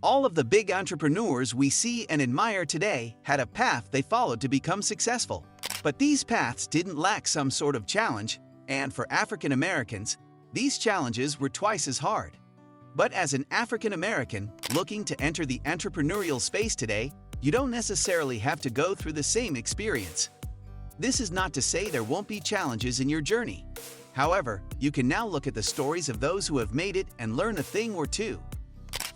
All of the big entrepreneurs we see and admire today had a path they followed to become successful. But these paths didn't lack some sort of challenge, and for African Americans, these challenges were twice as hard. But as an African American looking to enter the entrepreneurial space today, you don't necessarily have to go through the same experience. This is not to say there won't be challenges in your journey. However, you can now look at the stories of those who have made it and learn a thing or two.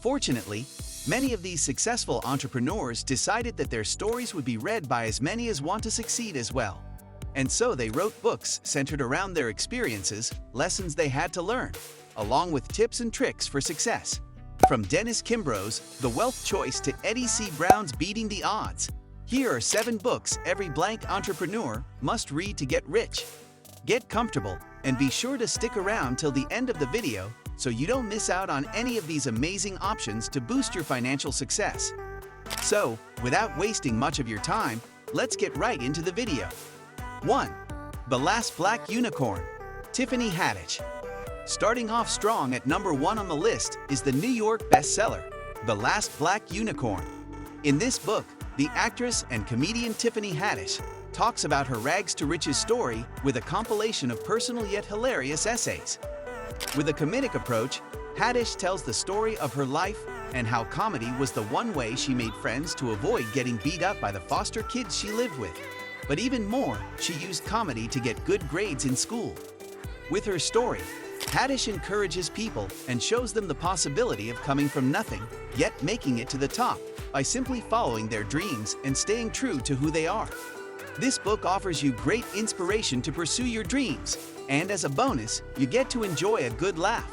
Fortunately, many of these successful entrepreneurs decided that their stories would be read by as many as want to succeed as well. And so they wrote books centered around their experiences, lessons they had to learn, along with tips and tricks for success. From Dennis Kimbro's The Wealth Choice to Eddie C. Brown's Beating the Odds, here are 7 books every blank entrepreneur must read to get rich. Get comfortable and be sure to stick around till the end of the video so you don't miss out on any of these amazing options to boost your financial success. So, without wasting much of your time, let's get right into the video. 1. The Last Black Unicorn, Tiffany Haddish. Starting off strong at number 1 on the list is the New York bestseller, The Last Black Unicorn. In this book, the actress and comedian Tiffany Haddish talks about her rags to riches story with a compilation of personal yet hilarious essays. With a comedic approach, Haddish tells the story of her life and how comedy was the one way she made friends to avoid getting beat up by the foster kids she lived with. But even more, she used comedy to get good grades in school. With her story, Haddish encourages people and shows them the possibility of coming from nothing, yet making it to the top, by simply following their dreams and staying true to who they are. This book offers you great inspiration to pursue your dreams, and as a bonus, you get to enjoy a good laugh.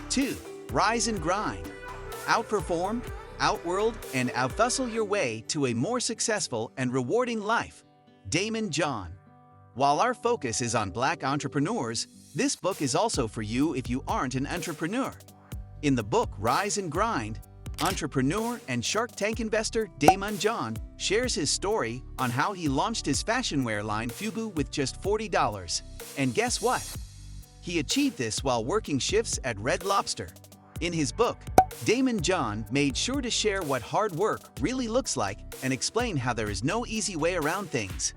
2. Rise and Grind. Outperform, outworld, and outhustle your way to a more successful and rewarding life. Daymond John. While our focus is on Black entrepreneurs, this book is also for you if you aren't an entrepreneur. In the book Rise and Grind, entrepreneur and Shark Tank investor Daymond John shares his story on how he launched his fashion wear line Fubu with just $40. And guess what? He achieved this while working shifts at Red Lobster. In his book, Daymond John made sure to share what hard work really looks like and explain how there is no easy way around things.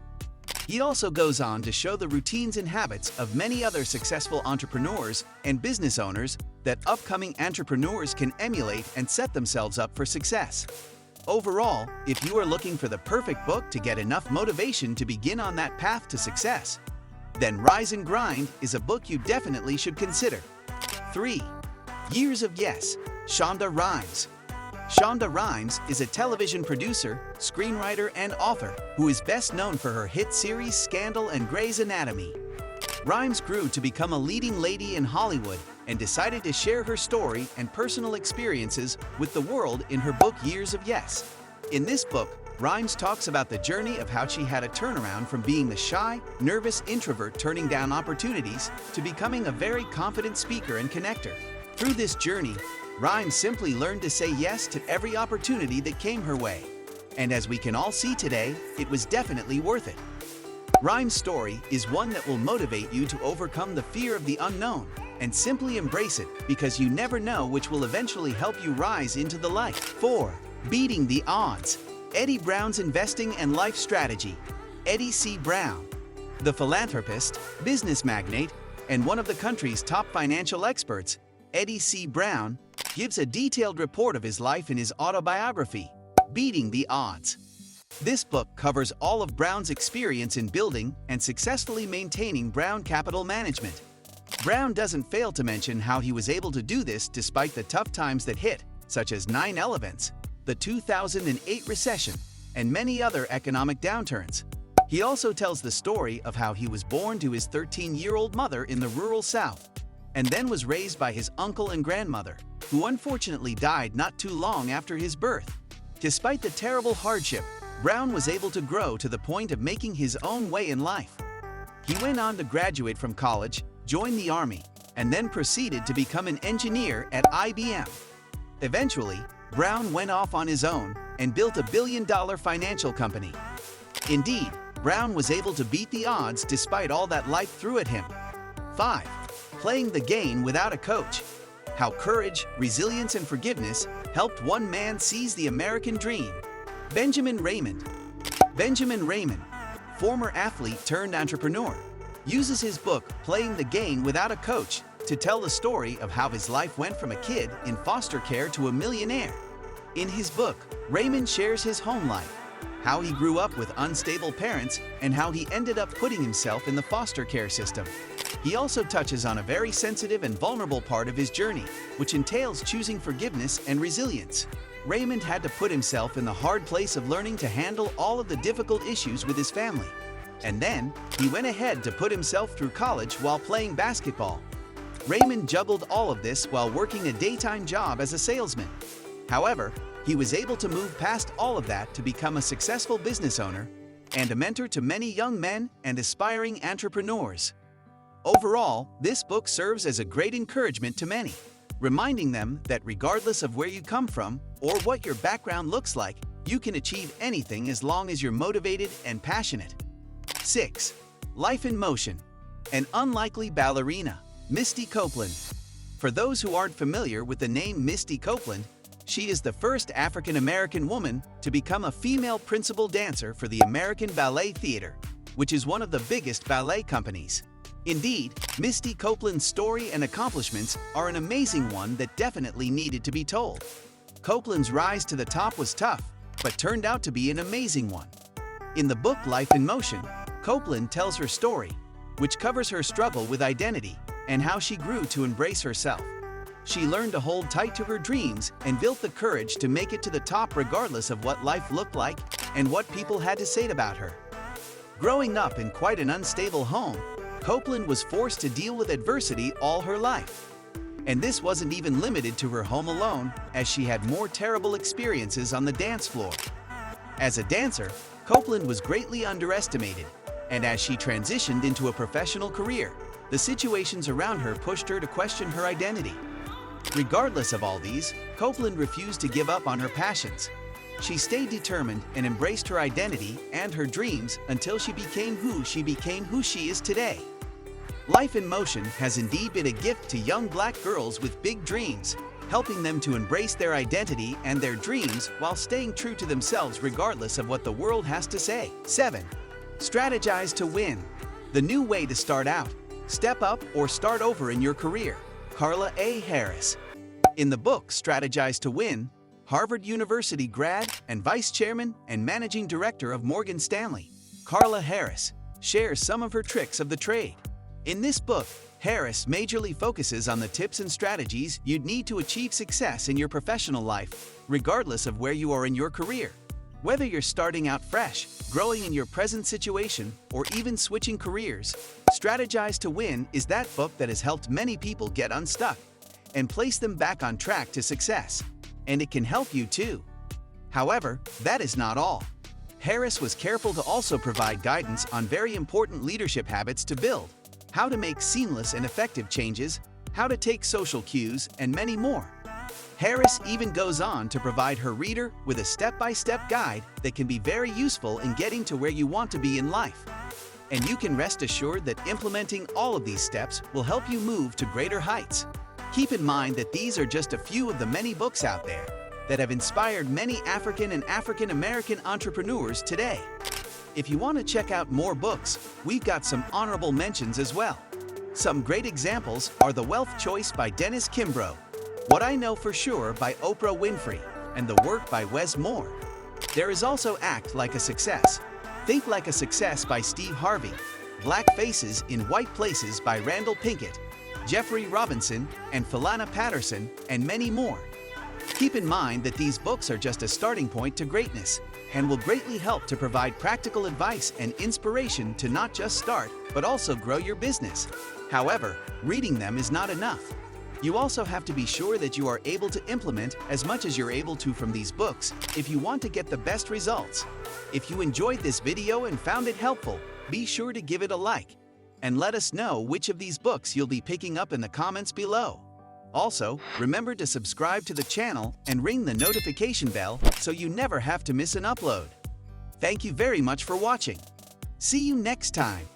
He also goes on to show the routines and habits of many other successful entrepreneurs and business owners that upcoming entrepreneurs can emulate and set themselves up for success. Overall, if you are looking for the perfect book to get enough motivation to begin on that path to success, then Rise and Grind is a book you definitely should consider. 3. Years of Yes, Shonda Rhimes. Shonda Rhimes is a television producer, screenwriter, and author who is best known for her hit series Scandal and Grey's Anatomy. Rhimes grew to become a leading lady in Hollywood and decided to share her story and personal experiences with the world in her book Years of Yes. In this book, Rhimes talks about the journey of how she had a turnaround from being the shy, nervous introvert turning down opportunities to becoming a very confident speaker and connector. Through this journey, Rhimes simply learned to say yes to every opportunity that came her way. And as we can all see today, it was definitely worth it. Rhimes' story is one that will motivate you to overcome the fear of the unknown and simply embrace it because you never know which will eventually help you rise into the light. 4. Beating the Odds. Eddie Brown's Investing and Life Strategy. Eddie C. Brown. The philanthropist, business magnate, and one of the country's top financial experts, Eddie C. Brown, gives a detailed report of his life in his autobiography, Beating the Odds. This book covers all of Brown's experience in building and successfully maintaining Brown Capital Management. Brown doesn't fail to mention how he was able to do this despite the tough times that hit, such as 9/11, the 2008 recession, and many other economic downturns. He also tells the story of how he was born to his 13-year-old mother in the rural South, and then was raised by his uncle and grandmother, who unfortunately died not too long after his birth. Despite the terrible hardship, Brown was able to grow to the point of making his own way in life. He went on to graduate from college, join the Army, and then proceeded to become an engineer at IBM. Eventually, Brown went off on his own and built a billion-dollar financial company. Indeed, Brown was able to beat the odds despite all that life threw at him. 5. Playing the game without a coach. How courage, resilience, and forgiveness helped one man seize the American dream. Benjamin Raymond. Benjamin Raymond, former athlete turned entrepreneur, uses his book Playing the Game Without a Coach to tell the story of how his life went from a kid in foster care to a millionaire. In his book, Raymond shares his home life, how he grew up with unstable parents, and how he ended up putting himself in the foster care system. He also touches on a very sensitive and vulnerable part of his journey, which entails choosing forgiveness and resilience. Raymond had to put himself in the hard place of learning to handle all of the difficult issues with his family. And then, he went ahead to put himself through college while playing basketball. Raymond juggled all of this while working a daytime job as a salesman. However, he was able to move past all of that to become a successful business owner and a mentor to many young men and aspiring entrepreneurs. Overall, this book serves as a great encouragement to many, reminding them that regardless of where you come from or what your background looks like, you can achieve anything as long as you're motivated and passionate. 6. Life in Motion. An unlikely ballerina, Misty Copeland. For those who aren't familiar with the name Misty Copeland, she is the first African-American woman to become a female principal dancer for the American Ballet Theatre, which is one of the biggest ballet companies. Indeed, Misty Copeland's story and accomplishments are an amazing one that definitely needed to be told. Copeland's rise to the top was tough, but turned out to be an amazing one. In the book Life in Motion, Copeland tells her story, which covers her struggle with identity and how she grew to embrace herself. She learned to hold tight to her dreams and built the courage to make it to the top regardless of what life looked like and what people had to say about her. Growing up in quite an unstable home, Copeland was forced to deal with adversity all her life. And this wasn't even limited to her home alone, as she had more terrible experiences on the dance floor. As a dancer, Copeland was greatly underestimated, and as she transitioned into a professional career, the situations around her pushed her to question her identity. Regardless of all these, Copeland refused to give up on her passions. She stayed determined and embraced her identity and her dreams until she became who she is today. Life in Motion has indeed been a gift to young Black girls with big dreams, helping them to embrace their identity and their dreams while staying true to themselves regardless of what the world has to say. 7. Strategize to Win. The New Way to Start Out, Step Up, or Start Over in Your Career. Carla A. Harris. In the book Strategize to Win, Harvard University grad and vice chairman and managing director of Morgan Stanley, Carla Harris, shares some of her tricks of the trade. In this book, Harris majorly focuses on the tips and strategies you'd need to achieve success in your professional life, regardless of where you are in your career. Whether you're starting out fresh, growing in your present situation, or even switching careers, Strategize to Win is that book that has helped many people get unstuck and place them back on track to success. And it can help you too. However, that is not all. Harris was careful to also provide guidance on very important leadership habits to build, how to make seamless and effective changes, how to take social cues, and many more. Harris even goes on to provide her reader with a step-by-step guide that can be very useful in getting to where you want to be in life. And you can rest assured that implementing all of these steps will help you move to greater heights. Keep in mind that these are just a few of the many books out there that have inspired many African and African American entrepreneurs today. If you want to check out more books, we've got some honorable mentions as well. Some great examples are The Wealth Choice by Dennis Kimbro, What I Know for Sure by Oprah Winfrey, and The Work by Wes Moore. There is also Act Like a Success, Think Like a Success by Steve Harvey, Black Faces in White Places by Randall Pinkett, Jeffrey Robinson, and Philana Patterson, and many more. Keep in mind that these books are just a starting point to greatness and will greatly help to provide practical advice and inspiration to not just start, but also grow your business. However, reading them is not enough. You also have to be sure that you are able to implement as much as you're able to from these books if you want to get the best results. If you enjoyed this video and found it helpful, be sure to give it a like and let us know which of these books you'll be picking up in the comments below. Also, remember to subscribe to the channel and ring the notification bell so you never have to miss an upload. Thank you very much for watching. See you next time.